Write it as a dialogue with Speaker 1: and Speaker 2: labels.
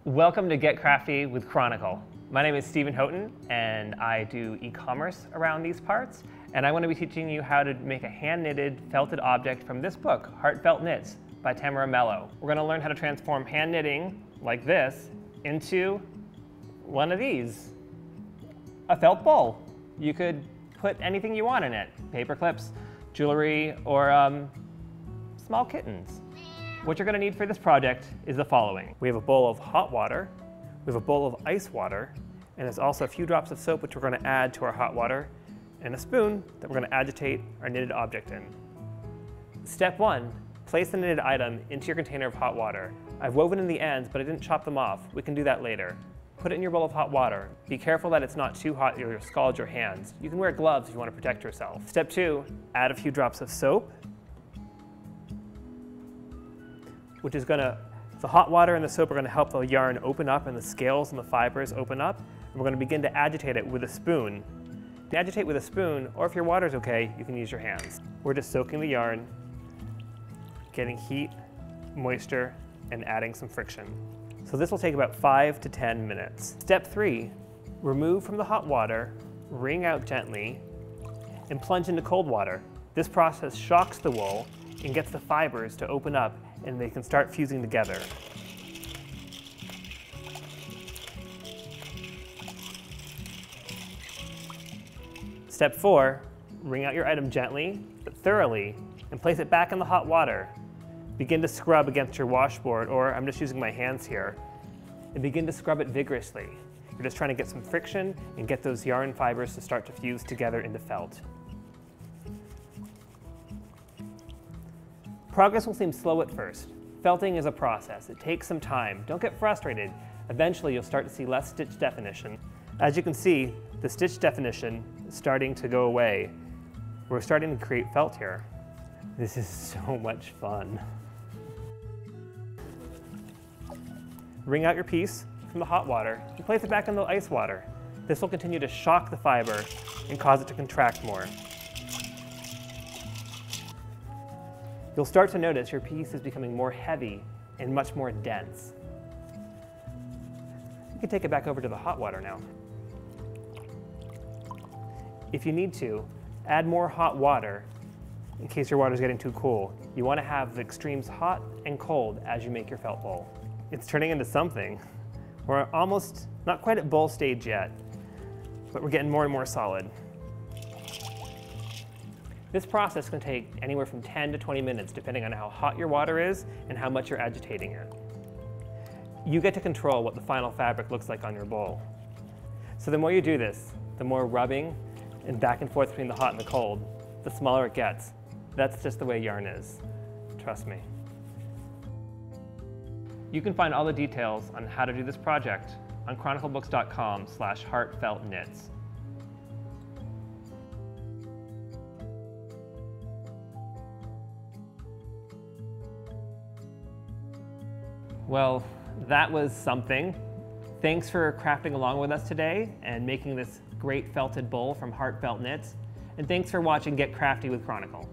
Speaker 1: Welcome to Get Crafty with Chronicle. My name is Stephen Houghton and I do e-commerce around these parts, and I want to be teaching you how to make a hand-knitted felted object from this book, Heartfelt Knits by Tamara Mello. We're going to learn how to transform hand knitting like this into one of these, a felt bowl. You could put anything you want in it, paper clips, jewelry, or small kittens. What you're going to need for this project is the following. We have a bowl of hot water, we have a bowl of ice water, and there's also a few drops of soap which we're going to add to our hot water, and a spoon that we're going to agitate our knitted object in. Step 1, place the knitted item into your container of hot water. I've woven in the ends, but I didn't chop them off. We can do that later. Put it in your bowl of hot water. Be careful that it's not too hot or you'll scald your hands. You can wear gloves if you want to protect yourself. Step 2, add a few drops of soap, which is the hot water and the soap are going to help the yarn open up and the scales and the fibers open up. And we're going to begin to agitate it with a spoon. To agitate with a spoon, or if your water's okay, you can use your hands. We're just soaking the yarn, getting heat, moisture, and adding some friction. So this will take about 5 to 10 minutes. Step 3, remove from the hot water, wring out gently, and plunge into cold water. This process shocks the wool and gets the fibers to open up and they can start fusing together. Step 4, wring out your item gently but thoroughly and place it back in the hot water. Begin to scrub against your washboard, or I'm just using my hands here, and begin to scrub it vigorously. You're just trying to get some friction and get those yarn fibers to start to fuse together into felt. Progress will seem slow at first. Felting is a process. It takes some time. Don't get frustrated. Eventually, you'll start to see less stitch definition. As you can see, the stitch definition is starting to go away. We're starting to create felt here. This is so much fun. Wring out your piece from the hot water and place it back in the ice water. This will continue to shock the fiber and cause it to contract more. You'll start to notice your piece is becoming more heavy and much more dense. You can take it back over to the hot water now. If you need to, add more hot water in case your water is getting too cool. You want to have the extremes hot and cold as you make your felt bowl. It's turning into something. We're almost, not quite at bowl stage yet, but we're getting more and more solid. This process can take anywhere from 10 to 20 minutes depending on how hot your water is and how much you're agitating it. You get to control what the final fabric looks like on your bowl. So the more you do this, the more rubbing and back and forth between the hot and the cold, the smaller it gets. That's just the way yarn is. Trust me. You can find all the details on how to do this project on chroniclebooks.com/heartfeltknits. Well, that was something. Thanks for crafting along with us today and making this great felted bowl from Heartfelt Knits. And thanks for watching Get Crafty with Chronicle.